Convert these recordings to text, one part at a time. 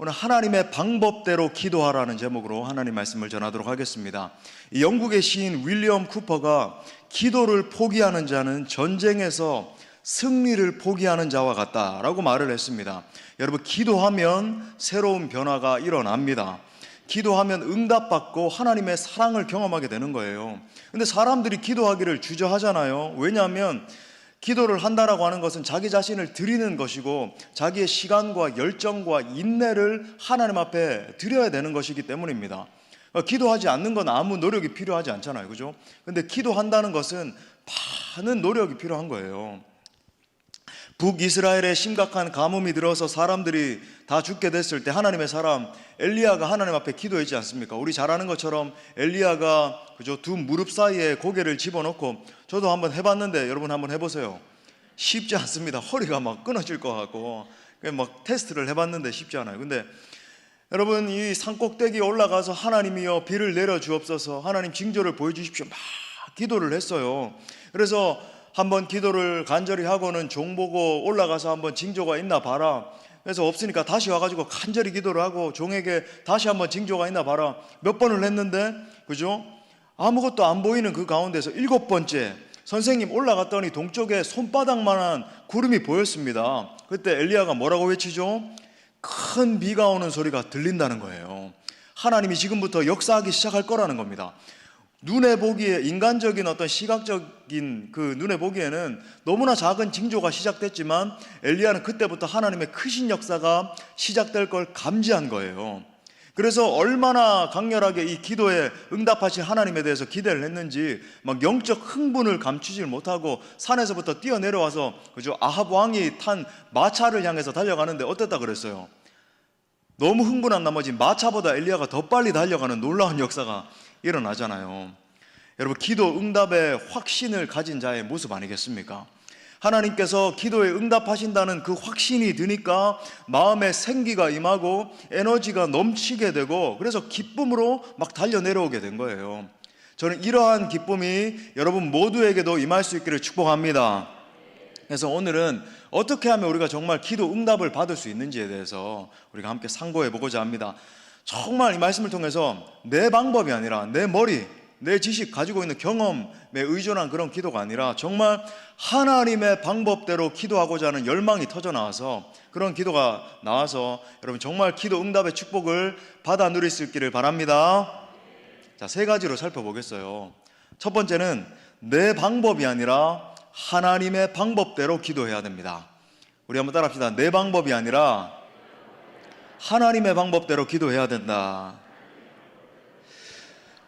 오늘 하나님의 방법대로 기도하라는 제목으로 하나님 말씀을 전하도록 하겠습니다. 영국의 시인 윌리엄 쿠퍼가 기도를 포기하는 자는 전쟁에서 승리를 포기하는 자와 같다라고 말을 했습니다. 여러분, 기도하면 새로운 변화가 일어납니다. 기도하면 응답받고 하나님의 사랑을 경험하게 되는 거예요. 근데 사람들이 기도하기를 주저하잖아요. 왜냐하면 기도를 한다라고 하는 것은 자기 자신을 드리는 것이고 자기의 시간과 열정과 인내를 하나님 앞에 드려야 되는 것이기 때문입니다. 기도하지 않는 건 아무 노력이 필요하지 않잖아요, 그죠? 근데 기도한다는 것은 많은 노력이 필요한 거예요. 북이스라엘에 심각한 가뭄이 들어서 사람들이 다 죽게 됐을 때 하나님의 사람 엘리야가 하나님 앞에 기도했지 않습니까? 우리 잘 아는 것처럼 엘리야가 그죠? 두 무릎 사이에 고개를 집어넣고, 저도 한번 해봤는데 여러분 한번 해보세요. 쉽지 않습니다. 허리가 막 끊어질 것 같고 막 테스트를 해봤는데 쉽지 않아요. 근데 여러분, 이 산꼭대기에 올라가서 하나님이여 비를 내려 주옵소서, 하나님 징조를 보여주십시오, 막 기도를 했어요. 그래서 한번 기도를 간절히 하고는 종 보고 올라가서 한번 징조가 있나 봐라. 그래서 없으니까 다시 와가지고 간절히 기도를 하고 종에게 다시 한번 징조가 있나 봐라. 몇 번을 했는데 그죠? 아무것도 안 보이는 그 가운데서 7번째 선생님 올라갔더니 동쪽에 손바닥만한 구름이 보였습니다. 그때 엘리야가 뭐라고 외치죠? 큰 비가 오는 소리가 들린다는 거예요. 하나님이 지금부터 역사하기 시작할 거라는 겁니다. 눈에 보기에, 인간적인 어떤 시각적인 그 눈에 보기에는 너무나 작은 징조가 시작됐지만 엘리야는 그때부터 하나님의 크신 역사가 시작될 걸 감지한 거예요. 그래서 얼마나 강렬하게 이 기도에 응답하신 하나님에 대해서 기대를 했는지 막 영적 흥분을 감추질 못하고 산에서부터 뛰어내려와서 그죠? 아합 왕이 탄 마차를 향해서 달려가는데 어땠다 그랬어요? 너무 흥분한 나머지 마차보다 엘리야가 더 빨리 달려가는 놀라운 역사가 일어나잖아요. 여러분, 기도 응답의 확신을 가진 자의 모습 아니겠습니까? 하나님께서 기도에 응답하신다는 그 확신이 드니까 마음에 생기가 임하고 에너지가 넘치게 되고 그래서 기쁨으로 막 달려내려오게 된 거예요. 저는 이러한 기쁨이 여러분 모두에게도 임할 수 있기를 축복합니다. 그래서 오늘은 어떻게 하면 우리가 정말 기도 응답을 받을 수 있는지에 대해서 우리가 함께 상고해 보고자 합니다. 정말 이 말씀을 통해서 내 방법이 아니라 내 머리, 내 지식, 가지고 있는 경험에 의존한 그런 기도가 아니라 정말 하나님의 방법대로 기도하고자 하는 열망이 터져나와서 그런 기도가 나와서 여러분 정말 기도 응답의 축복을 받아 누릴 수 있기를 바랍니다. 자, 3가지로 살펴보겠어요. 첫 번째는 내 방법이 아니라 하나님의 방법대로 기도해야 됩니다. 우리 한번 따라합시다. 내 방법이 아니라 하나님의 방법대로 기도해야 된다.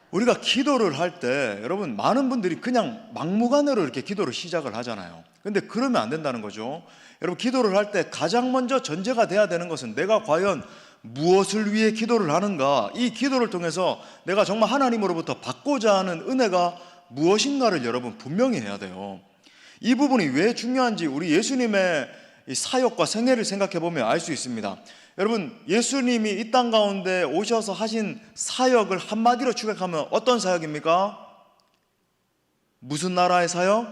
우리가 기도를 할 때 여러분 많은 분들이 그냥 막무가내로 이렇게 기도를 시작을 하잖아요. 근데 그러면 안 된다는 거죠. 여러분, 기도를 할 때 가장 먼저 전제가 돼야 되는 것은 내가 과연 무엇을 위해 기도를 하는가, 이 기도를 통해서 내가 정말 하나님으로부터 받고자 하는 은혜가 무엇인가를 여러분 분명히 해야 돼요. 이 부분이 왜 중요한지 우리 예수님의 이 사역과 생애를 생각해 보면 알 수 있습니다. 여러분, 예수님이 이 땅 가운데 오셔서 하신 사역을 한마디로 축약하면 어떤 사역입니까? 무슨 나라의 사역?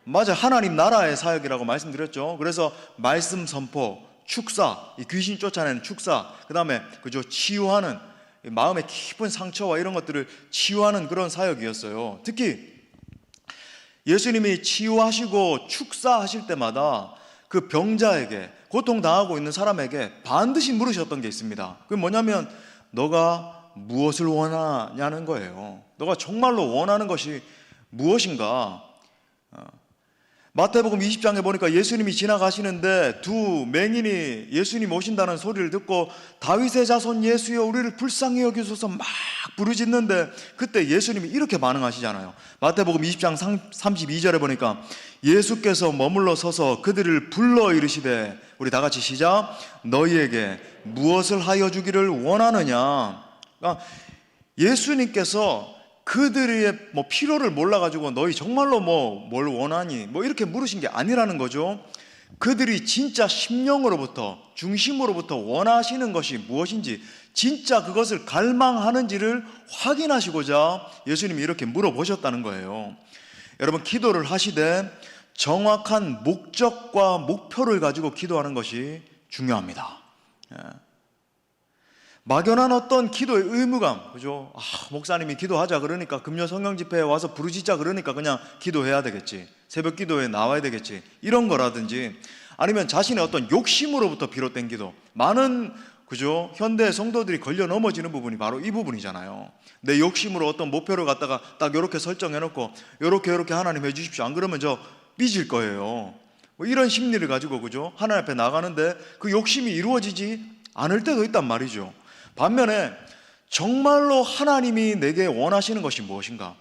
맞아요, 하나님 나라의 사역이라고 말씀드렸죠. 그래서 말씀 선포, 축사, 이 귀신 쫓아내는 축사, 그 다음에 그죠, 치유하는 마음의 깊은 상처와 이런 것들을 치유하는 그런 사역이었어요. 특히 예수님이 치유하시고 축사하실 때마다 그 병자에게, 고통당하고 있는 사람에게 반드시 물으셨던 게 있습니다. 그게 뭐냐면 너가 무엇을 원하냐는 거예요. 너가 정말로 원하는 것이 무엇인가? 마태복음 20장에 보니까 예수님이 지나가시는데 두 맹인이 예수님 오신다는 소리를 듣고 다윗의 자손 예수여 우리를 불쌍히 여기소서 막 부르짖는데 그때 예수님이 이렇게 반응하시잖아요. 마태복음 20장 32절에 보니까 예수께서 머물러 서서 그들을 불러 이르시되, 우리 다 같이 시작, 너희에게 무엇을 하여 주기를 원하느냐. 그러니까 예수님께서 그들의 필요를 몰라가지고 너희 정말로 뭘 원하니? 이렇게 물으신 게 아니라는 거죠. 그들이 진짜 심령으로부터, 중심으로부터 원하시는 것이 무엇인지, 진짜 그것을 갈망하는지를 확인하시고자 예수님이 이렇게 물어보셨다는 거예요. 여러분, 기도를 하시되 정확한 목적과 목표를 가지고 기도하는 것이 중요합니다. 막연한 어떤 기도의 의무감, 그죠? 목사님이 기도하자 그러니까 금요 성령 집회에 와서 부르짖자 그러니까 그냥 기도해야 되겠지, 새벽 기도에 나와야 되겠지, 이런 거라든지, 아니면 자신의 어떤 욕심으로부터 비롯된 기도. 많은, 그죠, 현대 성도들이 걸려 넘어지는 부분이 바로 이 부분이잖아요. 내 욕심으로 어떤 목표를 갖다가 딱 이렇게 설정해 놓고 요렇게 하나님 해주십시오, 안 그러면 저 삐질 거예요, 뭐 이런 심리를 가지고, 그죠, 하나님 앞에 나가는데 그 욕심이 이루어지지 않을 때도 있단 말이죠. 반면에 정말로 하나님이 내게 원하시는 것이 무엇인가?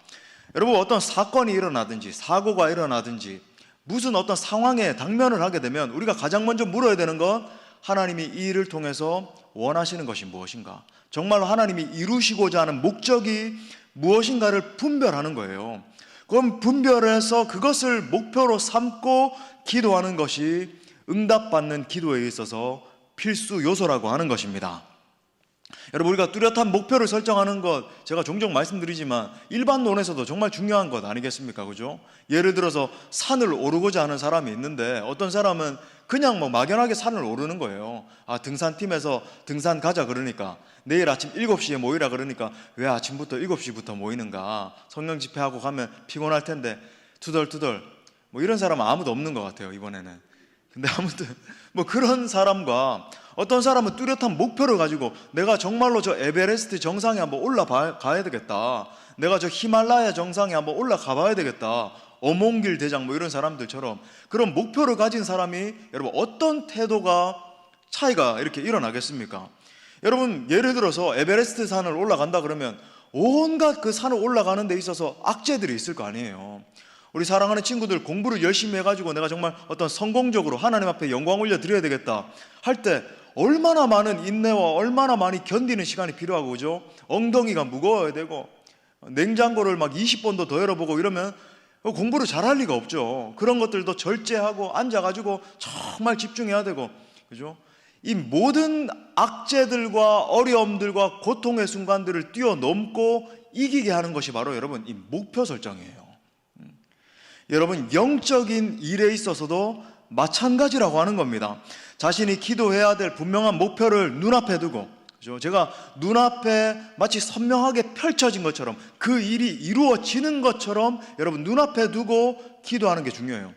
여러분, 어떤 사건이 일어나든지 사고가 일어나든지 무슨 어떤 상황에 당면을 하게 되면 우리가 가장 먼저 물어야 되는 건, 하나님이 이 일을 통해서 원하시는 것이 무엇인가? 정말로 하나님이 이루시고자 하는 목적이 무엇인가를 분별하는 거예요. 그럼 분별해서 그것을 목표로 삼고 기도하는 것이 응답받는 기도에 있어서 필수 요소라고 하는 것입니다. 여러분, 우리가 뚜렷한 목표를 설정하는 것, 제가 종종 말씀드리지만 일반론에서도 정말 중요한 것 아니겠습니까? 그죠? 예를 들어서 산을 오르고자 하는 사람이 있는데, 어떤 사람은 그냥 뭐 막연하게 산을 오르는 거예요. 등산팀에서 등산 가자 그러니까, 내일 아침 7시에 모이라 그러니까 왜 아침부터 7시부터 모이는가? 성령 집회하고 가면 피곤할 텐데 투덜투덜, 뭐 이런 사람은 아무도 없는 것 같아요, 이번에는. 근데 아무튼 뭐 그런 사람과, 어떤 사람은 뚜렷한 목표를 가지고 내가 정말로 저 에베레스트 정상에 한번 올라가야 되겠다, 내가 저 히말라야 정상에 한번 올라가 봐야 되겠다, 어몽길 대장 뭐 이런 사람들처럼 그런 목표를 가진 사람이, 여러분, 어떤 태도가 차이가 이렇게 일어나겠습니까? 여러분, 예를 들어서 에베레스트 산을 올라간다 그러면 온갖 그 산을 올라가는 데 있어서 악재들이 있을 거 아니에요. 우리 사랑하는 친구들, 공부를 열심히 해가지고 내가 정말 어떤 성공적으로 하나님 앞에 영광 올려드려야 되겠다 할 때 얼마나 많은 인내와 얼마나 많이 견디는 시간이 필요하고, 그죠? 엉덩이가 무거워야 되고 냉장고를 막 20번도 더 열어보고 이러면 공부를 잘할 리가 없죠. 그런 것들도 절제하고 앉아가지고 정말 집중해야 되고, 그죠? 이 모든 악재들과 어려움들과 고통의 순간들을 뛰어넘고 이기게 하는 것이 바로, 여러분, 이 목표 설정이에요. 여러분, 영적인 일에 있어서도 마찬가지라고 하는 겁니다. 자신이 기도해야 될 분명한 목표를 눈앞에 두고, 그죠? 제가 눈앞에 마치 선명하게 펼쳐진 것처럼, 그 일이 이루어지는 것처럼 여러분 눈앞에 두고 기도하는 게 중요해요.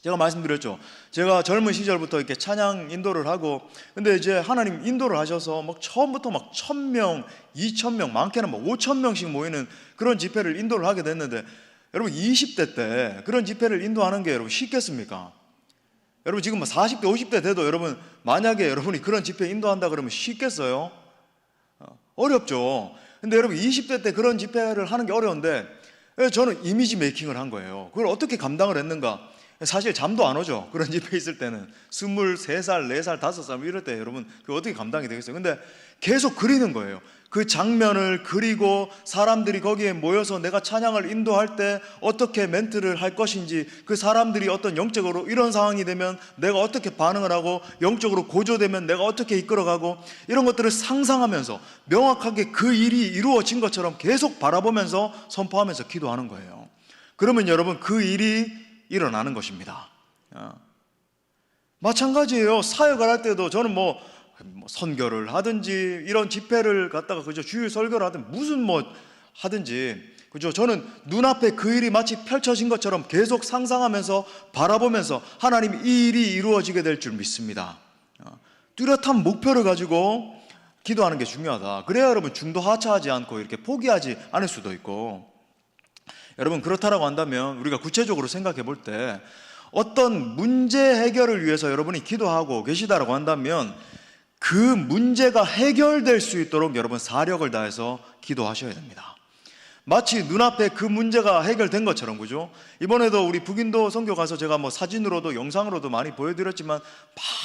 제가 말씀드렸죠. 제가 젊은 시절부터 이렇게 찬양 인도를 하고, 근데 이제 하나님 인도를 하셔서 막 처음부터 막 1,000명, 2,000명, 많게는 막 5,000명씩 모이는 그런 집회를 인도를 하게 됐는데, 여러분 20대 때 그런 집회를 인도하는 게 여러분 쉽겠습니까? 여러분 지금 40대, 50대 돼도 여러분 만약에 여러분이 그런 집회 인도한다 그러면 쉽겠어요? 어렵죠. 근데 여러분 20대 때 그런 집회를 하는 게 어려운데, 저는 이미지 메이킹을 한 거예요. 그걸 어떻게 감당을 했는가? 사실 잠도 안 오죠. 그런 집회 있을 때는 23살, 4살, 5살 이럴 때 여러분 그거 어떻게 감당이 되겠어요? 근데 계속 그리는 거예요. 그 장면을 그리고 사람들이 거기에 모여서 내가 찬양을 인도할 때 어떻게 멘트를 할 것인지, 그 사람들이 어떤 영적으로 이런 상황이 되면 내가 어떻게 반응을 하고, 영적으로 고조되면 내가 어떻게 이끌어가고, 이런 것들을 상상하면서 명확하게 그 일이 이루어진 것처럼 계속 바라보면서 선포하면서 기도하는 거예요. 그러면 여러분 그 일이 일어나는 것입니다. 마찬가지예요. 사역을 할 때도 저는 뭐 선교를 하든지 이런 집회를 갖다가 그저 주일 설교를 하든 무슨 뭐 하든지, 그죠? 저는 눈앞에 그 일이 마치 펼쳐진 것처럼 계속 상상하면서 바라보면서 하나님 이 일이 이루어지게 될 줄 믿습니다. 뚜렷한 목표를 가지고 기도하는 게 중요하다. 그래야 여러분 중도 하차하지 않고 이렇게 포기하지 않을 수도 있고, 여러분 그렇다라고 한다면 우리가 구체적으로 생각해 볼 때 어떤 문제 해결을 위해서 여러분이 기도하고 계시다라고 한다면 그 문제가 해결될 수 있도록 여러분 사력을 다해서 기도하셔야 됩니다. 마치 눈앞에 그 문제가 해결된 것처럼, 그죠? 이번에도 우리 북인도 선교 가서 제가 뭐 사진으로도 영상으로도 많이 보여드렸지만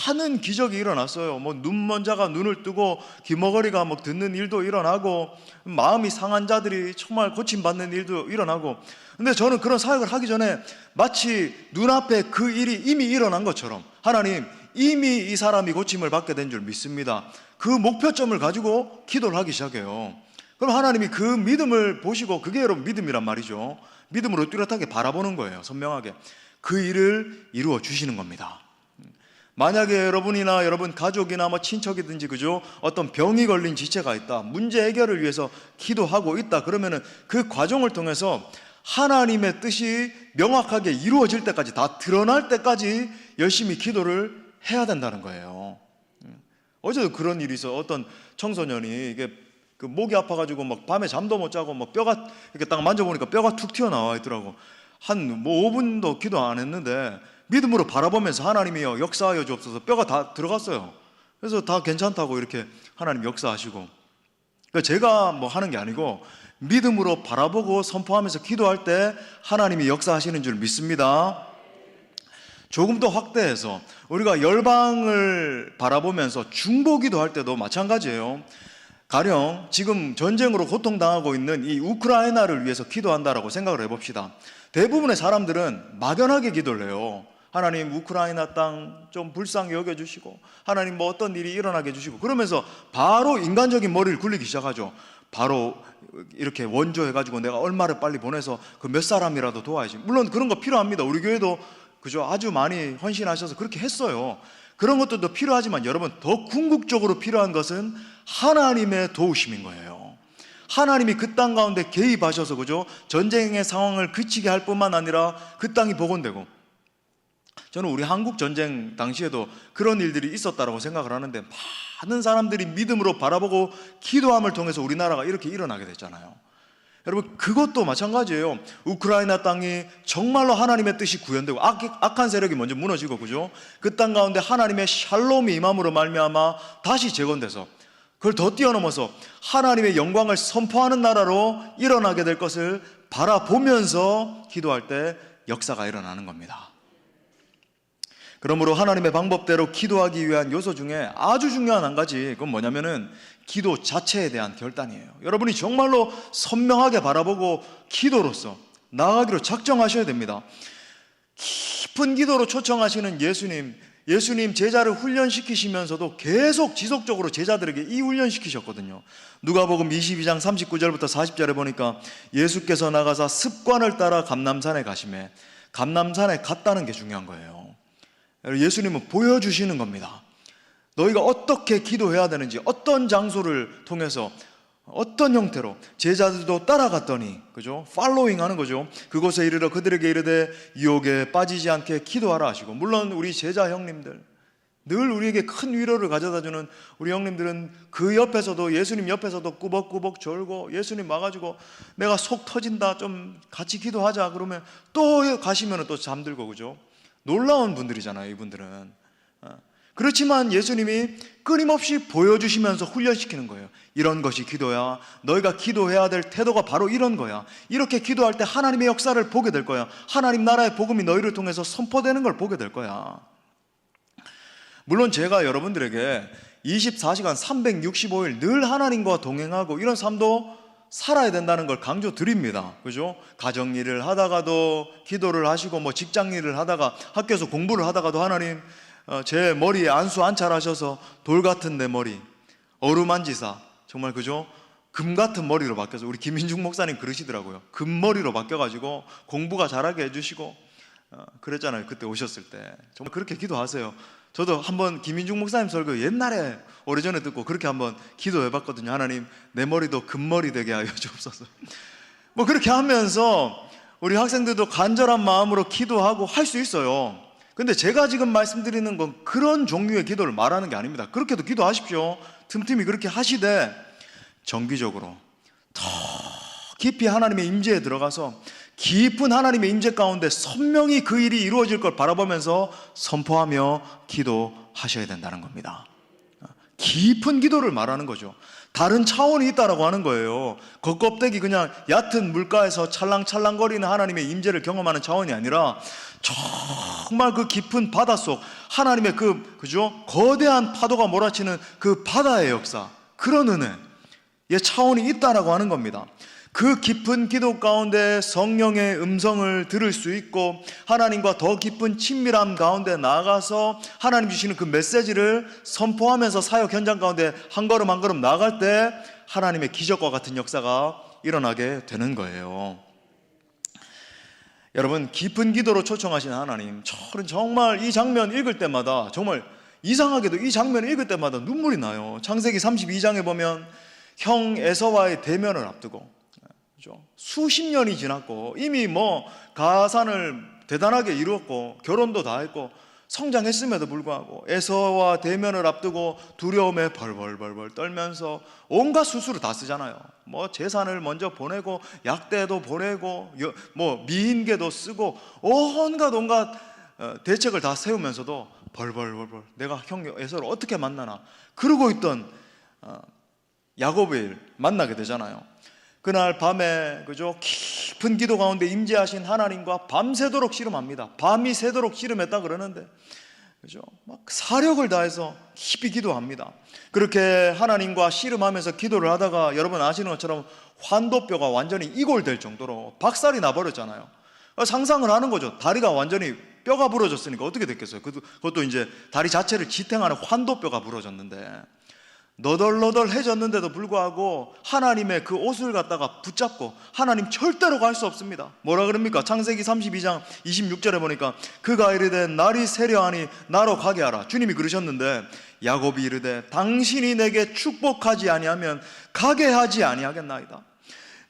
많은 기적이 일어났어요. 뭐 눈먼 자가 눈을 뜨고 귀머거리가 뭐 듣는 일도 일어나고, 마음이 상한 자들이 정말 고침받는 일도 일어나고. 근데 저는 그런 사역을 하기 전에 마치 눈앞에 그 일이 이미 일어난 것처럼, 하나님 이미 이 사람이 고침을 받게 된 줄 믿습니다, 그 목표점을 가지고 기도를 하기 시작해요. 그럼 하나님이 그 믿음을 보시고, 그게 여러분 믿음이란 말이죠. 믿음으로 뚜렷하게 바라보는 거예요. 선명하게 그 일을 이루어 주시는 겁니다. 만약에 여러분이나 여러분 가족이나 뭐 친척이든지 그죠? 어떤 병이 걸린 지체가 있다. 문제 해결을 위해서 기도하고 있다. 그러면은 그 과정을 통해서 하나님의 뜻이 명확하게 이루어질 때까지, 다 드러날 때까지 열심히 기도를 해야 된다는 거예요. 어제도 그런 일이 있어. 어떤 청소년이 이게 그 목이 아파가지고 막 밤에 잠도 못 자고 막 뼈가 이렇게 딱 만져보니까 뼈가 툭 튀어나와 있더라고. 한 뭐 5분도 기도 안 했는데 믿음으로 바라보면서 하나님이여 역사하여 주옵소서, 뼈가 다 들어갔어요. 그래서 다 괜찮다고 이렇게 하나님 역사하시고. 그러니까 제가 뭐 하는 게 아니고 믿음으로 바라보고 선포하면서 기도할 때 하나님이 역사하시는 줄 믿습니다. 조금 더 확대해서 우리가 열방을 바라보면서 중보기도 할 때도 마찬가지예요. 가령 지금 전쟁으로 고통당하고 있는 이 우크라이나를 위해서 기도한다라고 생각을 해봅시다. 대부분의 사람들은 막연하게 기도를 해요. 하나님 우크라이나 땅 좀 불쌍히 여겨주시고, 하나님 뭐 어떤 일이 일어나게 해주시고, 그러면서 바로 인간적인 머리를 굴리기 시작하죠. 바로 이렇게 원조해가지고 내가 얼마를 빨리 보내서 그 몇 사람이라도 도와야지. 물론 그런 거 필요합니다. 우리 교회도 그죠? 아주 많이 헌신하셔서 그렇게 했어요. 그런 것들도 필요하지만 여러분, 더 궁극적으로 필요한 것은 하나님의 도우심인 거예요. 하나님이 그 땅 가운데 개입하셔서 그죠? 전쟁의 상황을 그치게 할 뿐만 아니라 그 땅이 복원되고, 저는 우리 한국 전쟁 당시에도 그런 일들이 있었다고 생각을 하는데, 많은 사람들이 믿음으로 바라보고 기도함을 통해서 우리나라가 이렇게 일어나게 됐잖아요. 여러분, 그것도 마찬가지예요. 우크라이나 땅이 정말로 하나님의 뜻이 구현되고 악한 세력이 먼저 무너지고 그죠? 그 땅 가운데 하나님의 샬롬이 임함으로 말미암아 다시 재건돼서 그걸 더 뛰어넘어서 하나님의 영광을 선포하는 나라로 일어나게 될 것을 바라보면서 기도할 때 역사가 일어나는 겁니다. 그러므로 하나님의 방법대로 기도하기 위한 요소 중에 아주 중요한 한 가지, 그건 뭐냐면은 기도 자체에 대한 결단이에요. 여러분이 정말로 선명하게 바라보고 기도로서 나아가기로 작정하셔야 됩니다. 깊은 기도로 초청하시는 예수님 제자를 훈련시키시면서도 계속 지속적으로 제자들에게 이 훈련시키셨거든요. 누가복음 22장 39절부터 40절에 보니까 예수께서 나가사 습관을 따라 감람산에 가시매, 감람산에 갔다는 게 중요한 거예요. 예수님은 보여주시는 겁니다. 너희가 어떻게 기도해야 되는지, 어떤 장소를 통해서 어떤 형태로. 제자들도 따라갔더니 그죠? 팔로잉 하는 거죠. 그곳에 이르러 그들에게 이르되 유혹에 빠지지 않게 기도하라 하시고, 물론 우리 제자 형님들, 늘 우리에게 큰 위로를 가져다주는 우리 형님들은 그 옆에서도, 예수님 옆에서도 꾸벅꾸벅 졸고, 예수님 와가지고 내가 속 터진다 좀 같이 기도하자 그러면 또 가시면 또 잠들고 그죠? 놀라운 분들이잖아요, 이분들은. 그렇지만 예수님이 끊임없이 보여주시면서 훈련시키는 거예요. 이런 것이 기도야. 너희가 기도해야 될 태도가 바로 이런 거야. 이렇게 기도할 때 하나님의 역사를 보게 될 거야. 하나님 나라의 복음이 너희를 통해서 선포되는 걸 보게 될 거야. 물론 제가 여러분들에게 24시간 365일 늘 하나님과 동행하고 이런 삶도 살아야 된다는 걸 강조 드립니다. 그죠? 가정 일을 하다가도 기도를 하시고, 뭐 직장 일을 하다가 학교에서 공부를 하다가도 하나님 제 머리에 안수 안찰하셔서 돌 같은 내 머리 어루만지사, 정말 그죠? 금 같은 머리로 바뀌어서, 우리 김인중 목사님 그러시더라고요. 금머리로 바뀌어가지고 공부가 잘하게 해주시고 그랬잖아요. 그때 오셨을 때 정말 그렇게 기도하세요. 저도 한번 김인중 목사님 설교 옛날에 오래전에 듣고 그렇게 한번 기도해봤거든요. 하나님 내 머리도 금머리 되게 하여 주옵소서. 뭐 그렇게 하면서 우리 학생들도 간절한 마음으로 기도하고 할 수 있어요. 근데 제가 지금 말씀드리는 건 그런 종류의 기도를 말하는 게 아닙니다. 그렇게도 기도하십시오. 틈틈이 그렇게 하시되 정기적으로 더 깊이 하나님의 임재에 들어가서 깊은 하나님의 임재 가운데 선명히 그 일이 이루어질 걸 바라보면서 선포하며 기도하셔야 된다는 겁니다. 깊은 기도를 말하는 거죠. 다른 차원이 있다라고 하는 거예요. 겉껍데기 그냥 얕은 물가에서 찰랑찰랑거리는 하나님의 임재를 경험하는 차원이 아니라 정말 그 깊은 바닷속 하나님의 그죠? 거대한 파도가 몰아치는 그 바다의 역사, 그런 은혜의 차원이 있다라고 하는 겁니다. 그 깊은 기도 가운데 성령의 음성을 들을 수 있고, 하나님과 더 깊은 친밀함 가운데 나아가서 하나님 주시는 그 메시지를 선포하면서 사역 현장 가운데 한 걸음 한 걸음 나아갈 때 하나님의 기적과 같은 역사가 일어나게 되는 거예요. 여러분, 깊은 기도로 초청하신 하나님, 저는 정말 이 장면 읽을 때마다, 정말 이상하게도 이 장면 읽을 때마다 눈물이 나요. 창세기 32장에 보면 형 에서와의 대면을 앞두고, 그렇죠? 수십 년이 지났고 이미 뭐 가산을 대단하게 이루었고 결혼도 다 했고 성장했음에도 불구하고 에서와 대면을 앞두고 두려움에 벌벌벌벌 떨면서 온갖 수수를 다 쓰잖아요. 뭐 재산을 먼저 보내고 약대도 보내고 뭐 미인계도 쓰고 온갖 대책을 다 세우면서도 벌벌벌벌 내가 형 에서를 어떻게 만나나 그러고 있던 야곱을 만나게 되잖아요. 그날 밤에, 그죠, 깊은 기도 가운데 임재하신 하나님과 밤새도록 씨름합니다. 밤이 새도록 씨름했다 그러는데, 그죠, 막 사력을 다해서 깊이 기도합니다. 그렇게 하나님과 씨름하면서 기도를 하다가 여러분 아시는 것처럼 환도뼈가 완전히 이골될 정도로 박살이 나버렸잖아요. 상상을 하는 거죠. 다리가 완전히 뼈가 부러졌으니까 어떻게 됐겠어요? 그것도 이제 다리 자체를 지탱하는 환도뼈가 부러졌는데, 너덜너덜해졌는데도 불구하고 하나님의 그 옷을 갖다가 붙잡고 하나님 절대로 갈 수 없습니다. 뭐라 그럽니까? 창세기 32장 26절에 보니까 그가 이르되 날이 세려하니 나로 가게 하라. 주님이 그러셨는데 야곱이 이르되 당신이 내게 축복하지 아니하면 가게 하지 아니하겠나이다.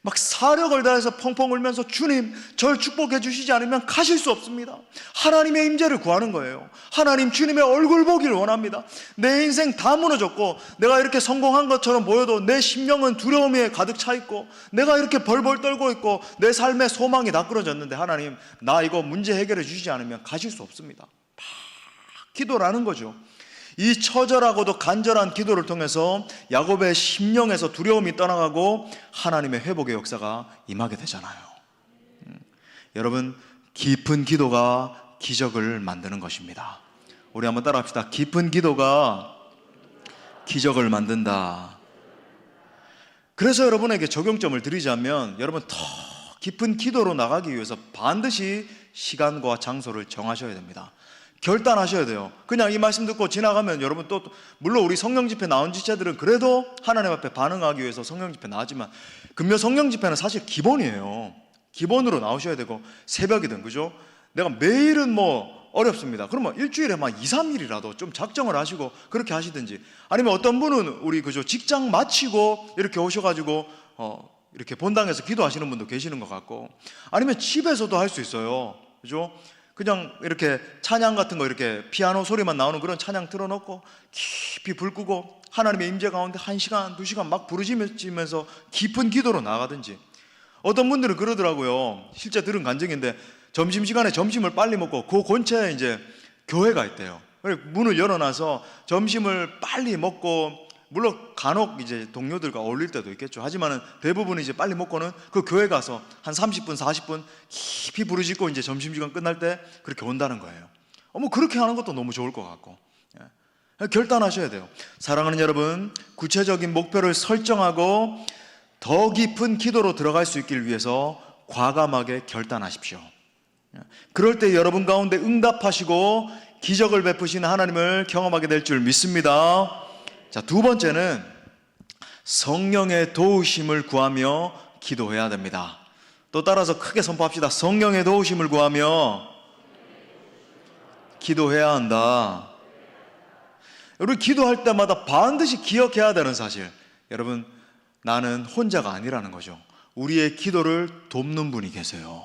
막 사력을 다해서 펑펑 울면서 주님 절 축복해 주시지 않으면 가실 수 없습니다. 하나님의 임재를 구하는 거예요. 하나님 주님의 얼굴 보기를 원합니다. 내 인생 다 무너졌고 내가 이렇게 성공한 것처럼 보여도 내 심령은 두려움에 가득 차 있고 내가 이렇게 벌벌 떨고 있고 내 삶의 소망이 다 끊어졌는데 하나님 나 이거 문제 해결해 주시지 않으면 가실 수 없습니다. 막 기도라는 거죠. 이 처절하고도 간절한 기도를 통해서 야곱의 심령에서 두려움이 떠나가고 하나님의 회복의 역사가 임하게 되잖아요. 여러분, 깊은 기도가 기적을 만드는 것입니다. 우리 한번 따라합시다. 깊은 기도가 기적을 만든다. 그래서 여러분에게 적용점을 드리자면 여러분 더 깊은 기도로 나가기 위해서 반드시 시간과 장소를 정하셔야 됩니다. 결단하셔야 돼요. 그냥 이 말씀 듣고 지나가면 여러분 또 물론 우리 성령 집회 나온 지체들은 그래도 하나님 앞에 반응하기 위해서 성령 집회 나왔지만 금요 성령 집회는 사실 기본이에요. 기본으로 나오셔야 되고 새벽이든 그죠? 내가 매일은 뭐 어렵습니다. 그러면 일주일에 막 2, 3일이라도 좀 작정을 하시고 그렇게 하시든지 아니면 어떤 분은 우리 그죠 직장 마치고 이렇게 오셔가지고 이렇게 본당에서 기도하시는 분도 계시는 것 같고 아니면 집에서도 할 수 있어요. 그죠? 그냥 이렇게 찬양 같은 거 이렇게 피아노 소리만 나오는 그런 찬양 틀어놓고 깊이 불 끄고 하나님의 임재 가운데 1시간, 2시간 막 부르짖으면서 깊은 기도로 나가든지 어떤 분들은 그러더라고요. 실제 들은 간증인데 점심시간에 점심을 빨리 먹고 그 근처에 이제 교회가 있대요. 문을 열어놔서 점심을 빨리 먹고 물론 간혹 이제 동료들과 어울릴 때도 있겠죠. 하지만은 대부분 이제 빨리 먹고는 그 교회 가서 한 30분, 40분 깊이 부르짖고 이제 점심시간 끝날 때 그렇게 온다는 거예요. 뭐 그렇게 하는 것도 너무 좋을 것 같고. 결단하셔야 돼요. 사랑하는 여러분, 구체적인 목표를 설정하고 더 깊은 기도로 들어갈 수 있길 위해서 과감하게 결단하십시오. 그럴 때 여러분 가운데 응답하시고 기적을 베푸시는 하나님을 경험하게 될 줄 믿습니다. 자, 두 번째는 성령의 도우심을 구하며 기도해야 됩니다. 또 따라서 크게 선포합시다. 성령의 도우심을 구하며 기도해야 한다. 우리 기도할 때마다 반드시 기억해야 되는 사실, 여러분 나는 혼자가 아니라는 거죠. 우리의 기도를 돕는 분이 계세요.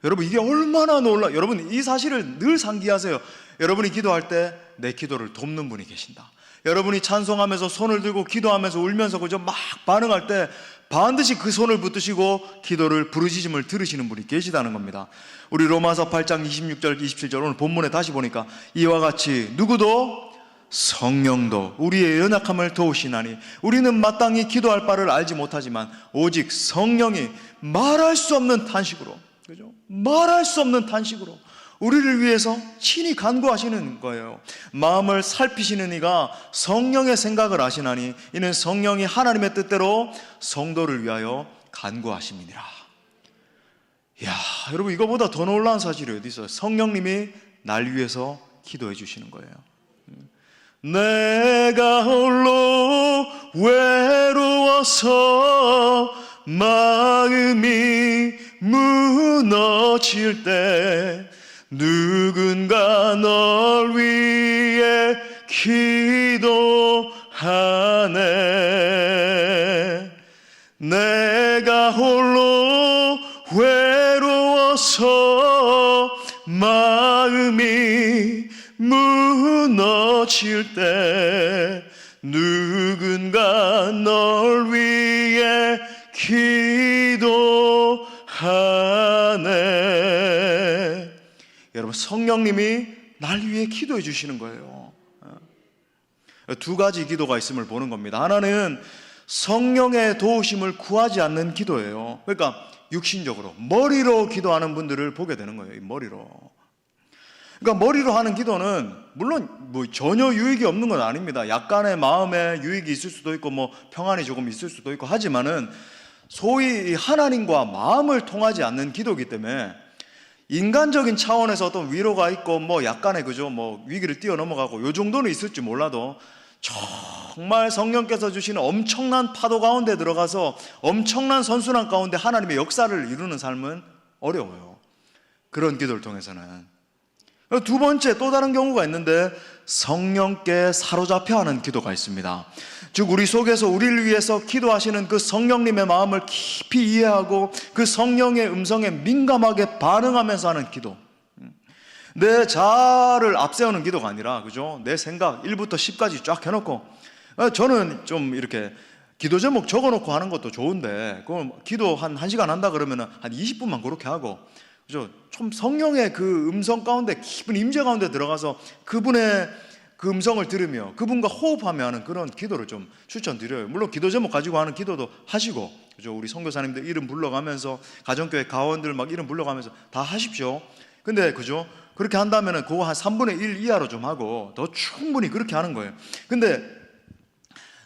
여러분 이게 얼마나 여러분 이 사실을 늘 상기하세요. 여러분이 기도할 때 내 기도를 돕는 분이 계신다. 여러분이 찬송하면서 손을 들고 기도하면서 울면서 그저 막 반응할 때 반드시 그 손을 붙드시고 기도를 부르짖음을 들으시는 분이 계시다는 겁니다. 우리 로마서 8장 26절 27절 오늘 본문에 다시 보니까 이와 같이 누구도 성령도 우리의 연약함을 도우시나니 우리는 마땅히 기도할 바를 알지 못하지만 오직 성령이 말할 수 없는 탄식으로, 그죠? 말할 수 없는 탄식으로 우리를 위해서 친히 간구하시는 거예요. 마음을 살피시는 이가 성령의 생각을 아시나니 이는 성령이 하나님의 뜻대로 성도를 위하여 간구하심이니라. 이야, 여러분 이거보다 더 놀라운 사실이 어디 있어요? 성령님이 날 위해서 기도해 주시는 거예요. 내가 홀로 외로워서 마음이 무너질 때 누군가 널 위해 기도하네. 내가 홀로 외로워서 마음이 무너질 때 누군가 널 위해 기도하네. 여러분, 성령님이 날 위해 기도해 주시는 거예요. 두 가지 기도가 있음을 보는 겁니다. 하나는 성령의 도우심을 구하지 않는 기도예요. 그러니까 육신적으로 머리로 기도하는 분들을 보게 되는 거예요. 이 머리로. 그러니까 머리로 하는 기도는 물론 뭐 전혀 유익이 없는 건 아닙니다. 약간의 마음에 유익이 있을 수도 있고 뭐 평안이 조금 있을 수도 있고 하지만은 소위 하나님과 마음을 통하지 않는 기도이기 때문에 인간적인 차원에서 어떤 위로가 있고 뭐 약간의 그죠 뭐 위기를 뛰어넘어가고 요 정도는 있을지 몰라도 정말 성령께서 주시는 엄청난 파도 가운데 들어가서 엄청난 선순환 가운데 하나님의 역사를 이루는 삶은 어려워요. 그런 기도를 통해서는. 두 번째, 또 다른 경우가 있는데 성령께 사로잡혀 하는 기도가 있습니다. 즉 우리 속에서 우리를 위해서 기도하시는 그 성령님의 마음을 깊이 이해하고 그 성령의 음성에 민감하게 반응하면서 하는 기도. 내 자아를 앞세우는 기도가 아니라, 그죠? 내 생각 1부터 10까지 쫙 해놓고, 저는 좀 이렇게 기도 제목 적어놓고 하는 것도 좋은데, 그럼 기도 한 1시간 한다 그러면 한 20분만 그렇게 하고, 그죠? 좀 성령의 그 음성 가운데 깊은 임재 가운데 들어가서 그분의 그 음성을 들으며 그분과 호흡하며 하는 그런 기도를 좀 추천드려요. 물론 기도 제목 가지고 하는 기도도 하시고, 그죠? 우리 선교사님들 이름 불러가면서 가정교회 가원들 막 이름 불러가면서 다 하십시오. 근데 그죠? 그렇게 한다면은 그거 한 3분의 1 이하로 좀 하고 더 충분히 그렇게 하는 거예요. 근데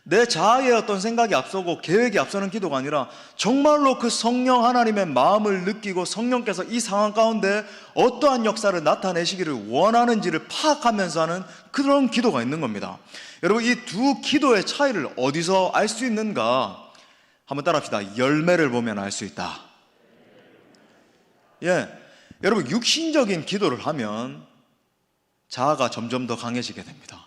내 자아의 어떤 생각이 앞서고 계획이 앞서는 기도가 아니라 정말로 그 성령 하나님의 마음을 느끼고 성령께서 이 상황 가운데 어떠한 역사를 나타내시기를 원하는지를 파악하면서 하는 그런 기도가 있는 겁니다. 여러분, 이 두 기도의 차이를 어디서 알 수 있는가? 한번 따라합시다. 열매를 보면 알 수 있다. 여러분, 육신적인 기도를 하면 자아가 점점 더 강해지게 됩니다.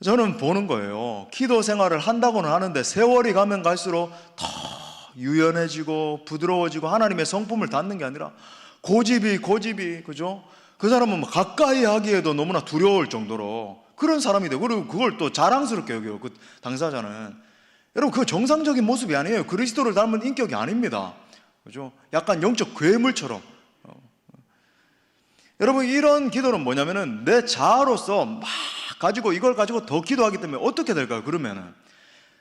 저는 보는 거예요. 기도 생활을 한다고는 하는데 세월이 가면 갈수록 더 유연해지고 부드러워지고 하나님의 성품을 닫는 게 아니라 고집이 그죠? 그 사람은 뭐 가까이 하기에도 너무나 두려울 정도로 그런 사람이 되고, 그리고 그걸 또 자랑스럽게 여겨요. 그 당사자는. 여러분, 그거 정상적인 모습이 아니에요. 그리스도를 닮은 인격이 아닙니다. 그죠? 약간 영적 괴물처럼. 여러분, 이런 기도는 뭐냐면은 내 자아로서 막 가지고 이걸 가지고 더 기도하기 때문에 어떻게 될까요? 그러면은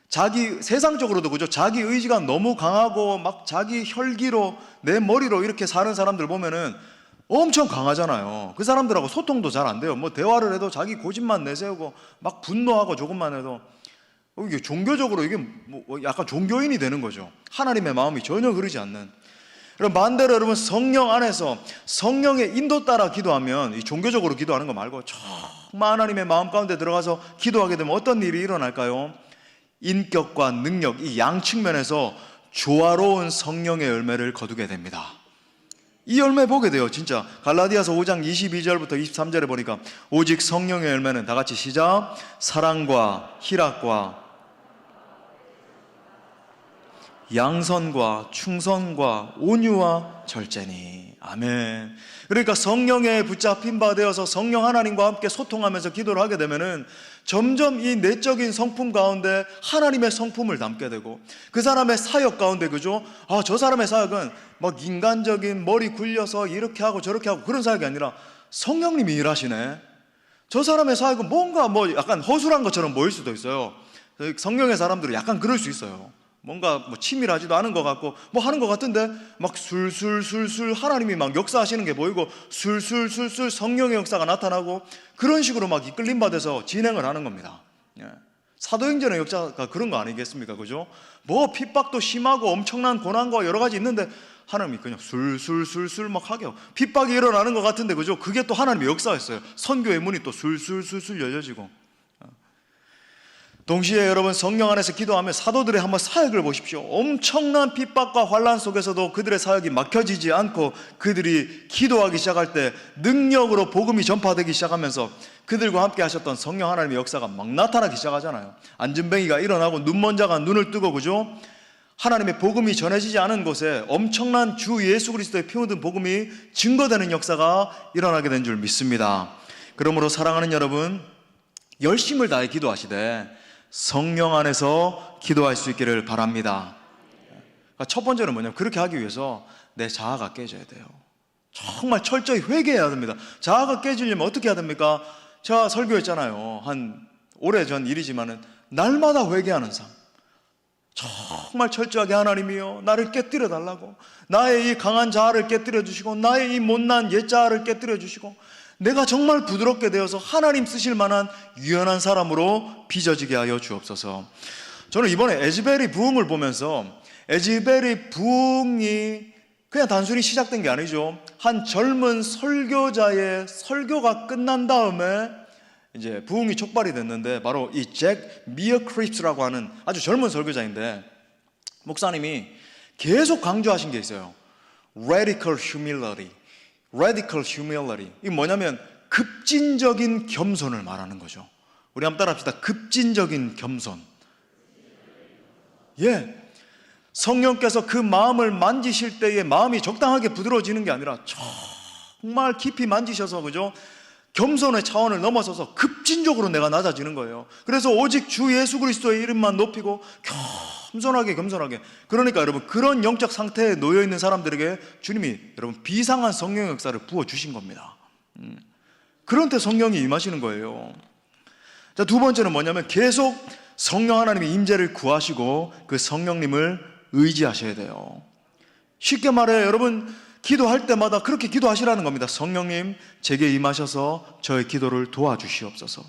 자기 세상적으로도 그죠? 자기 의지가 너무 강하고 막 자기 혈기로 내 머리로 이렇게 사는 사람들 보면은 엄청 강하잖아요. 그 사람들하고 소통도 잘 안 돼요. 뭐 대화를 해도 자기 고집만 내세우고 막 분노하고 조금만 해도 이게 종교적으로 이게 뭐 약간 종교인이 되는 거죠. 하나님의 마음이 전혀 그러지 않는. 그럼 반대로 여러분, 성령 안에서 성령의 인도 따라 기도하면, 이 종교적으로 기도하는 거 말고 정말 하나님의 마음 가운데 들어가서 기도하게 되면 어떤 일이 일어날까요? 인격과 능력, 이 양측면에서 조화로운 성령의 열매를 거두게 됩니다. 이 열매 보게 돼요. 진짜 갈라디아서 5장 22절부터 23절에 보니까 오직 성령의 열매는, 다 같이 시작, 사랑과 희락과 양선과 충성과 온유와 절제니. 아멘. 그러니까 성령에 붙잡힌 바 되어서 성령 하나님과 함께 소통하면서 기도를 하게 되면은 점점 이 내적인 성품 가운데 하나님의 성품을 담게 되고, 그 사람의 사역 가운데, 그죠? 저 사람의 사역은 막 인간적인 머리 굴려서 이렇게 하고 저렇게 하고 그런 사역이 아니라 성령님이 일하시네. 저 사람의 사역은 뭔가 뭐 약간 허술한 것처럼 보일 수도 있어요. 성령의 사람들은 약간 그럴 수 있어요. 뭔가 뭐 치밀하지도 않은 것 같고 뭐 하는 것 같은데 막 술술술술 하나님이 막 역사하시는 게 보이고 술술술술 성령의 역사가 나타나고 그런 식으로 막 이끌림 받아서 진행을 하는 겁니다. 사도행전의 역사가 그런 거 아니겠습니까? 그죠? 뭐 핍박도 심하고 엄청난 고난과 여러 가지 있는데 하나님이 그냥 술술술술 막 하게 하고, 핍박이 일어나는 것 같은데, 그죠? 그게 또 하나님의 역사였어요. 선교의 문이 또 술술술술 열려지고. 동시에 여러분, 성령 안에서 기도하면 사도들의 한번 사역을 보십시오. 엄청난 핍박과 환난 속에서도 그들의 사역이 막혀지지 않고 그들이 기도하기 시작할 때 능력으로 복음이 전파되기 시작하면서 그들과 함께 하셨던 성령 하나님의 역사가 막 나타나기 시작하잖아요. 안진뱅이가 일어나고 눈먼 자가 눈을 뜨고, 그죠? 하나님의 복음이 전해지지 않은 곳에 엄청난 주 예수 그리스도의 피 묻은 복음이 증거되는 역사가 일어나게 된 줄 믿습니다. 그러므로 사랑하는 여러분, 열심을 다해 기도하시되 성령 안에서 기도할 수 있기를 바랍니다. 첫 번째는 뭐냐면, 그렇게 하기 위해서 내 자아가 깨져야 돼요. 정말 철저히 회개해야 됩니다. 자아가 깨지려면 어떻게 해야 됩니까? 제가 설교했잖아요. 한 오래전 일이지만은 날마다 회개하는 삶. 정말 철저하게, 하나님이여 나를 깨뜨려 달라고, 나의 이 강한 자아를 깨뜨려 주시고 나의 이 못난 옛 자아를 깨뜨려 주시고 내가 정말 부드럽게 되어서 하나님 쓰실 만한 유연한 사람으로 빚어지게 하여 주옵소서. 저는 이번에 에즈베리 부흥을 보면서, 에즈베리 부흥이 그냥 단순히 시작된 게 아니죠. 한 젊은 설교자의 설교가 끝난 다음에 이제 부흥이 촉발이 됐는데, 바로 이 잭 미어크립스라고 하는 아주 젊은 설교자인데, 목사님이 계속 강조하신 게 있어요. Radical humility. Radical humility. 이게 뭐냐면 급진적인 겸손을 말하는 거죠. 우리 한번 따라합시다. 급진적인 겸손. 예. 성령께서 그 마음을 만지실 때에 마음이 적당하게 부드러워지는 게 아니라 정말 깊이 만지셔서, 그죠? 겸손의 차원을 넘어서서 급진적으로 내가 낮아지는 거예요. 그래서 오직 주 예수 그리스도의 이름만 높이고 겸손하게. 그러니까 여러분, 그런 영적 상태에 놓여 있는 사람들에게 주님이 여러분 비상한 성령 역사를 부어 주신 겁니다. 그런 때 성령이 임하시는 거예요. 자, 두 번째는 뭐냐면, 계속 성령 하나님의 임재를 구하시고 그 성령님을 의지하셔야 돼요. 쉽게 말해 여러분, 기도할 때마다 그렇게 기도하시라는 겁니다. 성령님, 제게 임하셔서 저의 기도를 도와주시옵소서.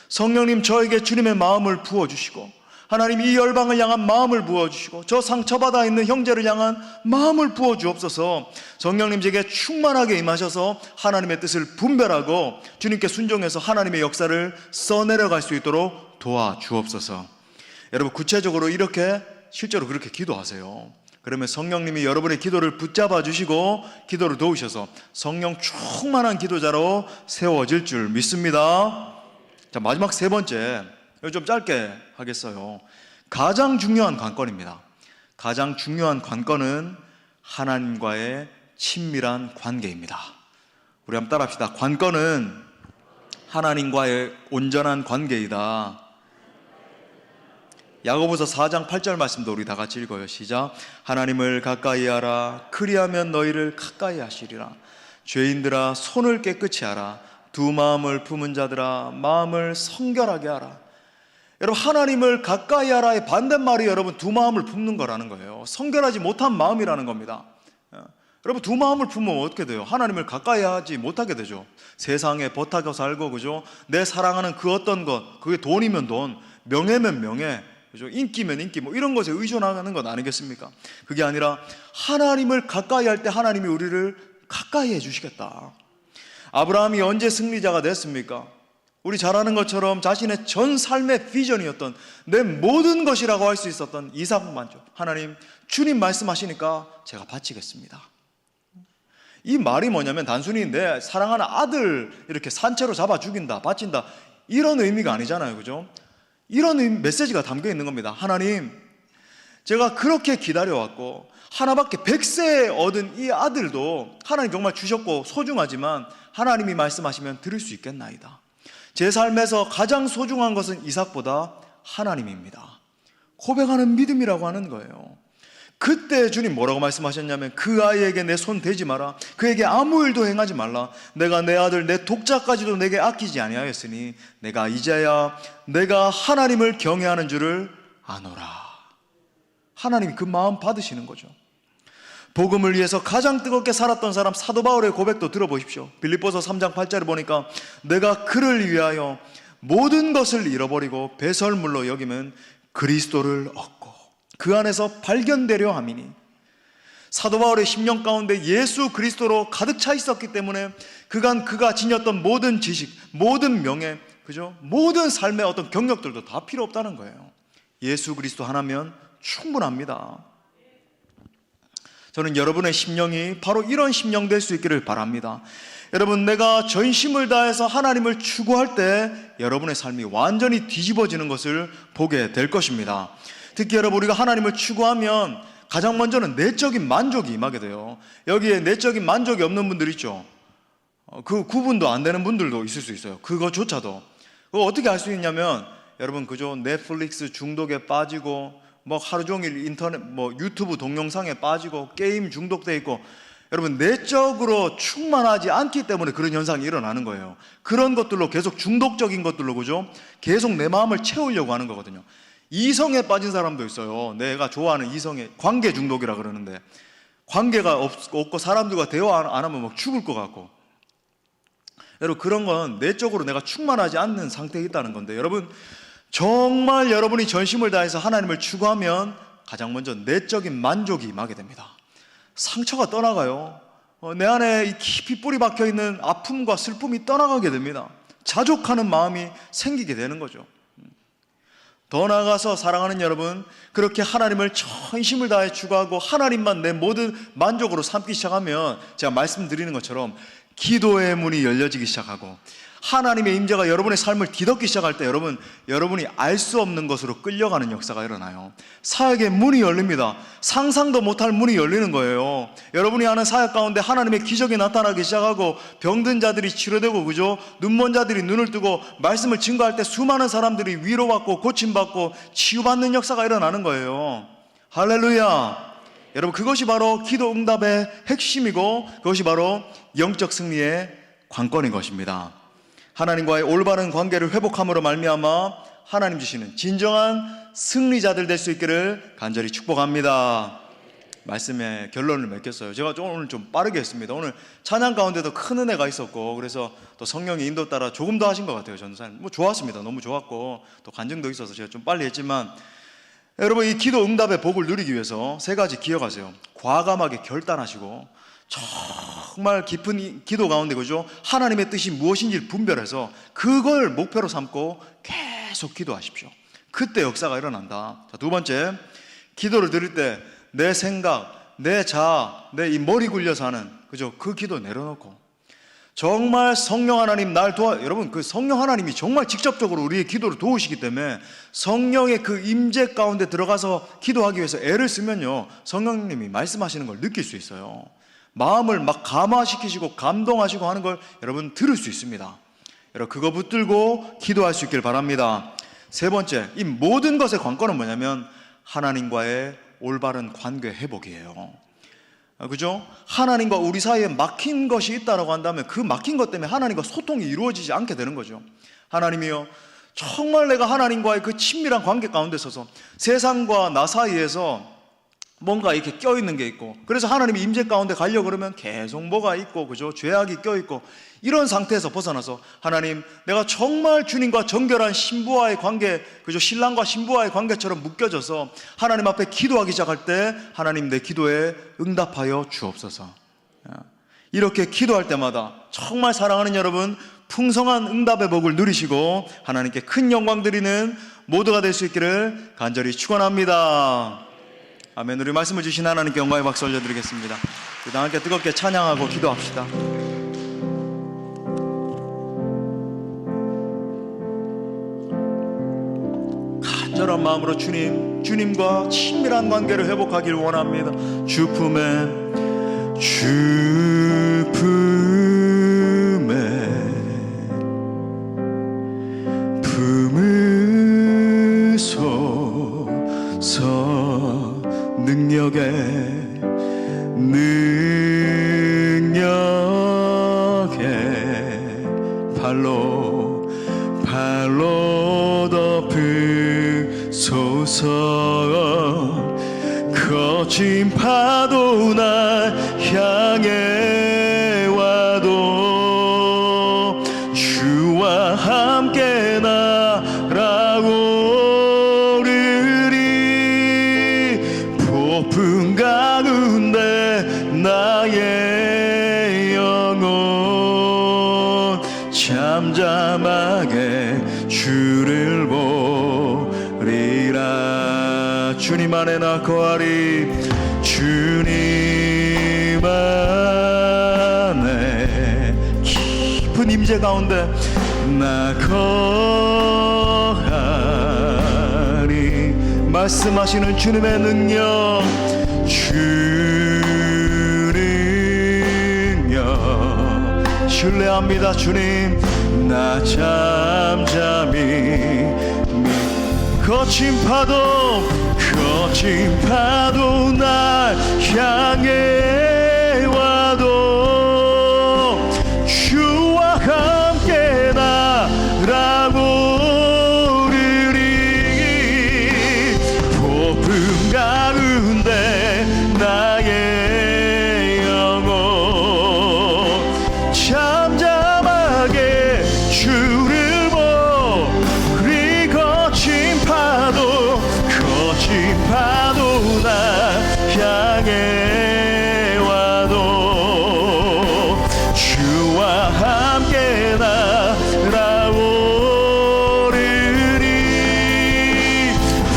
성령님, 저에게 주님의 마음을 부어주시고, 하나님 이 열방을 향한 마음을 부어주시고, 저 상처받아 있는 형제를 향한 마음을 부어주옵소서. 성령님, 제게 충만하게 임하셔서 하나님의 뜻을 분별하고 주님께 순종해서 하나님의 역사를 써내려갈 수 있도록 도와주옵소서. 여러분, 구체적으로 이렇게 실제로 그렇게 기도하세요. 그러면 성령님이 여러분의 기도를 붙잡아 주시고 기도를 도우셔서 성령 충만한 기도자로 세워질 줄 믿습니다. 자, 마지막 세 번째, 이거 좀 짧게 하겠어요. 가장 중요한 관건입니다. 가장 중요한 관건은 하나님과의 친밀한 관계입니다. 우리 한번 따라합시다. 관건은 하나님과의 온전한 관계이다. 야고보서 4장 8절 말씀도 우리 다 같이 읽어요. 시작. 하나님을 가까이 하라. 그리하면 너희를 가까이 하시리라. 죄인들아, 손을 깨끗이 하라. 두 마음을 품은 자들아, 마음을 성결하게 하라. 여러분, 하나님을 가까이 하라의 반대말이 여러분 두 마음을 품는 거라는 거예요. 성결하지 못한 마음이라는 겁니다. 여러분, 두 마음을 품으면 어떻게 돼요? 하나님을 가까이 하지 못하게 되죠. 세상에 버타고 살고, 그죠? 내 사랑하는 그 어떤 것, 그게 돈이면 돈, 명예면 명예, 그죠? 인기면 인기, 뭐 이런 것에 의존하는 것 아니겠습니까? 그게 아니라 하나님을 가까이 할 때 하나님이 우리를 가까이 해주시겠다. 아브라함이 언제 승리자가 됐습니까? 우리 잘 아는 것처럼 자신의 전 삶의 비전이었던, 내 모든 것이라고 할 수 있었던 이삭 만족. 하나님, 주님 말씀하시니까 제가 바치겠습니다. 이 말이 뭐냐면 단순히 내 사랑하는 아들 이렇게 산채로 잡아 죽인다, 바친다, 이런 의미가 아니잖아요. 그죠? 이런 메시지가 담겨 있는 겁니다. 하나님, 제가 그렇게 기다려왔고 하나밖에 100세에 얻은 이 아들도 하나님 정말 주셨고 소중하지만 하나님이 말씀하시면 들을 수 있겠나이다. 제 삶에서 가장 소중한 것은 이삭보다 하나님입니다. 고백하는 믿음이라고 하는 거예요. 그때 주님 뭐라고 말씀하셨냐면, 그 아이에게 내 손 대지 마라. 그에게 아무 일도 행하지 말라. 내가 내 아들 내 독자까지도 내게 아끼지 아니하였으니 내가 이제야 내가 하나님을 경외하는 줄을 아노라. 하나님이 그 마음 받으시는 거죠. 복음을 위해서 가장 뜨겁게 살았던 사람 사도 바울의 고백도 들어보십시오. 빌립보서 3장 8절을 보니까 내가 그를 위하여 모든 것을 잃어버리고 배설물로 여기면 그리스도를 얻고 그 안에서 발견되려 함이니. 사도 바울의 심령 가운데 예수 그리스도로 가득 차 있었기 때문에 그간 그가 지녔던 모든 지식, 모든 명예, 그죠? 모든 삶의 어떤 경력들도 다 필요 없다는 거예요. 예수 그리스도 하나면 충분합니다. 저는 여러분의 심령이 바로 이런 심령 될 수 있기를 바랍니다. 여러분, 내가 전심을 다해서 하나님을 추구할 때 여러분의 삶이 완전히 뒤집어지는 것을 보게 될 것입니다. 특히 여러분, 우리가 하나님을 추구하면 가장 먼저는 내적인 만족이 임하게 돼요. 여기에 내적인 만족이 없는 분들 있죠. 그 구분도 안 되는 분들도 있을 수 있어요. 그거조차도. 그거 어떻게 알 수 있냐면, 여러분, 그죠? 넷플릭스 중독에 빠지고, 뭐 하루 종일 인터넷, 뭐 유튜브 동영상에 빠지고, 게임 중독돼 있고, 여러분, 내적으로 충만하지 않기 때문에 그런 현상이 일어나는 거예요. 그런 것들로 계속 중독적인 것들로, 그죠? 계속 내 마음을 채우려고 하는 거거든요. 이성에 빠진 사람도 있어요. 내가 좋아하는 이성에, 관계 중독이라 그러는데, 관계가 없고 사람들과 대화 안 하면 막 죽을 것 같고. 여러분, 그런 건 내적으로 내가 충만하지 않는 상태에 있다는 건데, 여러분, 정말 여러분이 전심을 다해서 하나님을 추구하면 가장 먼저 내적인 만족이 임하게 됩니다. 상처가 떠나가요. 내 안에 깊이 뿌리 박혀 있는 아픔과 슬픔이 떠나가게 됩니다. 자족하는 마음이 생기게 되는 거죠. 더 나아가서 사랑하는 여러분, 그렇게 하나님을 전심을 다해 추구하고 하나님만 내 모든 만족으로 삼기 시작하면, 제가 말씀드리는 것처럼 기도의 문이 열려지기 시작하고 하나님의 임재가 여러분의 삶을 뒤덮기 시작할 때 여러분이 알 수 없는 것으로 끌려가는 역사가 일어나요. 사역의 문이 열립니다. 상상도 못할 문이 열리는 거예요. 여러분이 아는 사역 가운데 하나님의 기적이 나타나기 시작하고, 병든 자들이 치료되고, 그죠? 눈먼 자들이 눈을 뜨고, 말씀을 증거할 때 수많은 사람들이 위로받고 고침받고 치유받는 역사가 일어나는 거예요. 할렐루야. 여러분, 그것이 바로 기도 응답의 핵심이고, 그것이 바로 영적 승리의 관건인 것입니다. 하나님과의 올바른 관계를 회복함으로 말미암아 하나님 주시는 진정한 승리자들 될 수 있기를 간절히 축복합니다. 말씀의 결론을 맺겠어요. 제가 오늘 좀 빠르게 했습니다. 오늘 찬양 가운데도 큰 은혜가 있었고, 그래서 또 성령의 인도 따라 조금 더 하신 것 같아요. 전도사님, 뭐 좋았습니다. 너무 좋았고, 또 간증도 있어서 제가 좀 빨리 했지만, 여러분, 이 기도 응답의 복을 누리기 위해서 세 가지 기억하세요. 과감하게 결단하시고, 정말 깊은 기도 가운데, 그죠? 하나님의 뜻이 무엇인지를 분별해서 그걸 목표로 삼고 계속 기도하십시오. 그때 역사가 일어난다. 자, 두 번째, 기도를 드릴 때 내 생각, 내 자아, 내 이 머리 굴려서 하는, 그죠? 그 기도 내려놓고 정말 성령 하나님 날 여러분, 그 성령 하나님이 정말 직접적으로 우리의 기도를 도우시기 때문에 성령의 그 임재 가운데 들어가서 기도하기 위해서 애를 쓰면요, 성령님이 말씀하시는 걸 느낄 수 있어요. 마음을 막 감화시키시고 감동하시고 하는 걸 여러분 들을 수 있습니다. 여러분, 그거 붙들고 기도할 수 있길 바랍니다. 세 번째, 이 모든 것의 관건은 뭐냐면 하나님과의 올바른 관계 회복이에요. 그죠? 하나님과 우리 사이에 막힌 것이 있다고 한다면 그 막힌 것 때문에 하나님과 소통이 이루어지지 않게 되는 거죠. 하나님이요, 정말 내가 하나님과의 그 친밀한 관계 가운데 서서 세상과 나 사이에서 뭔가 이렇게 껴있는 게 있고, 그래서 하나님이 임재 가운데 가려고 그러면 계속 뭐가 있고, 그죠? 죄악이 껴있고, 이런 상태에서 벗어나서 하나님, 내가 정말 주님과 정결한 신부와의 관계, 그죠? 신랑과 신부와의 관계처럼 묶여져서 하나님 앞에 기도하기 시작할 때 하나님, 내 기도에 응답하여 주옵소서. 이렇게 기도할 때마다 정말 사랑하는 여러분, 풍성한 응답의 복을 누리시고 하나님께 큰 영광 드리는 모두가 될 수 있기를 간절히 축원합니다. 아멘. 우리 말씀을 주신 하나님께 영광의 박수 올려드리겠습니다. 우리 다 함께 뜨겁게 찬양하고 기도합시다. 간절한 마음으로 주님과 친밀한 관계를 회복하길 원합니다. 주 품에 서 능력에 발로 덮으소서. 거친 파도 날 향해 와도 주와 함께 날아오르리. 폭풍 가운데 나의 영혼 잠잠하게 주님 안에 나 거하리. 주님 안에 깊은 임재 가운데 나 거하리. 말씀하시는 주님의 능력, 주는요 신뢰합니다. 주님 나 잠잠히 거친 파도 날 향해 와도 주와 함께 날아오르리. 폭풍 가운데 나의 영혼 잠잠하게 주를 보리. 거친 파도 나 향해 와도 주와 함께 날아오르리.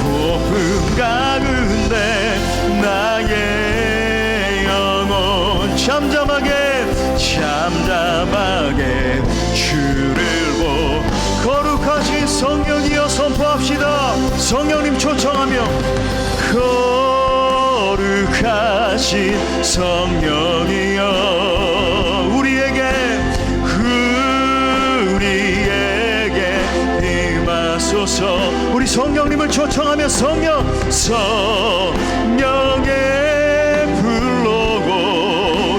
폭풍 가운데 나의 영혼 잠잠하게 주를 보. 거룩하신 성령이여 선포합시다. 성령님 초청하며 거룩하신 성령이여 우리에게 임하소서. 우리 성령님을 초청하며 성령의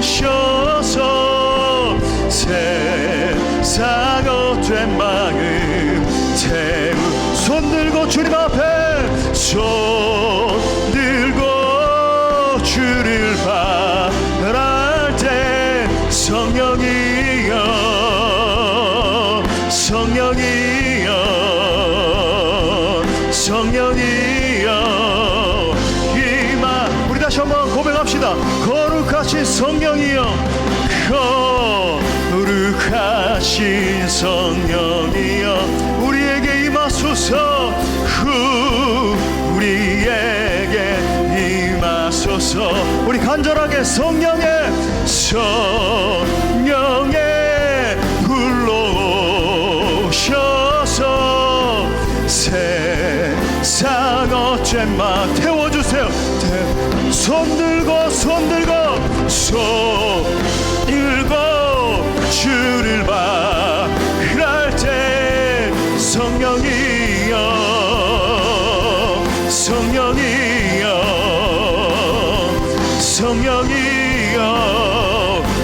불러오셔서 세상 헛된 마음 태우. 손들고 주님 앞에 손들고 주를 바랄 때 성령이여 임하. 우리 다시 한번 고백합시다. 거룩하신 성령이여 거룩하신 성령이여 우리에게 임하소서. 우리에게 임하소서. 우리 간절하게 성령의 불러오셔서 세상 어쨘 막 태워주세요. 손들고 주를 바랄 때 성령이여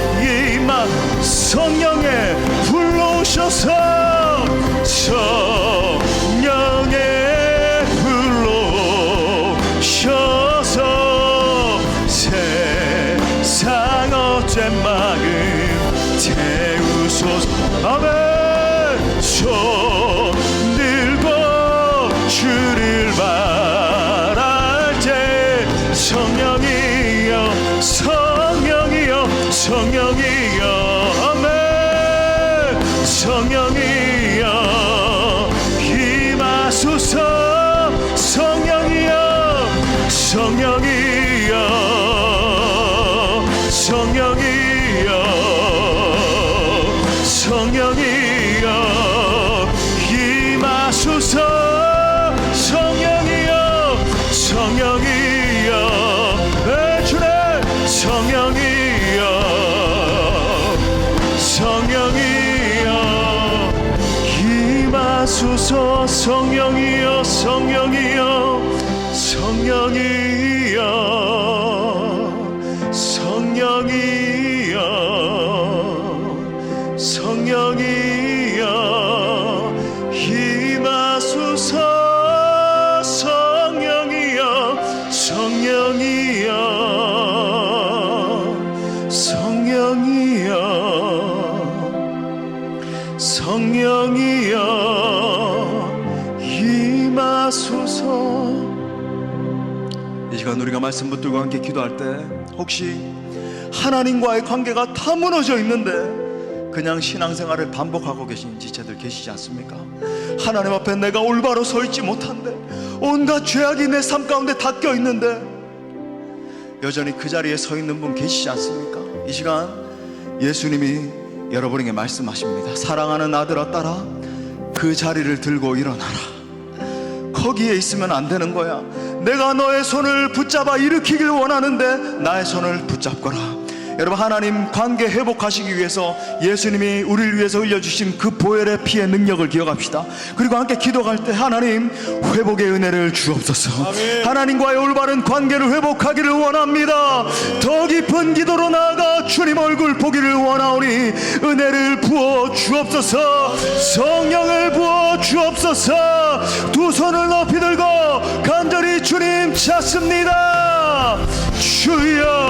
임하. 성령에 불러오셔서 성령에 불러오셔서 세상 어쨘 마음 태우소서. 아멘. 손들고 주를 바랄 때 성령이여 아멘. 성령이여 임하소서. 성령이여 임하소서. 성령이여 주님 성령이여 임하소서. 성령이여 임하소서. 이 시간 우리가 말씀 붙들고 함께 기도할 때 혹시 하나님과의 관계가 다 무너져 있는데 그냥 신앙생활을 반복하고 계신 지체들 계시지 않습니까? 하나님 앞에 내가 올바로 서 있지 못한데 온갖 죄악이 내 삶 가운데 다 껴있는데 여전히 그 자리에 서 있는 분 계시지 않습니까? 이 시간 예수님이 여러분에게 말씀하십니다. 사랑하는 아들아 딸아, 그 자리를 들고 일어나라. 거기에 있으면 안 되는 거야. 내가 너의 손을 붙잡아 일으키길 원하는데 나의 손을 붙잡거라. 여러분, 하나님 관계 회복하시기 위해서 예수님이 우리를 위해서 흘려주신 그 보혈의 피의 능력을 기억합시다. 그리고 함께 기도할 때 하나님 회복의 은혜를 주옵소서. 아멘. 하나님과의 올바른 관계를 회복하기를 원합니다. 더 깊은 기도로 나아가 주님 얼굴 보기를 원하오니 은혜를 부어 주옵소서. 성령을 부어 주옵소서. 두 손을 높이 들고 간절히 주님 찾습니다. 주여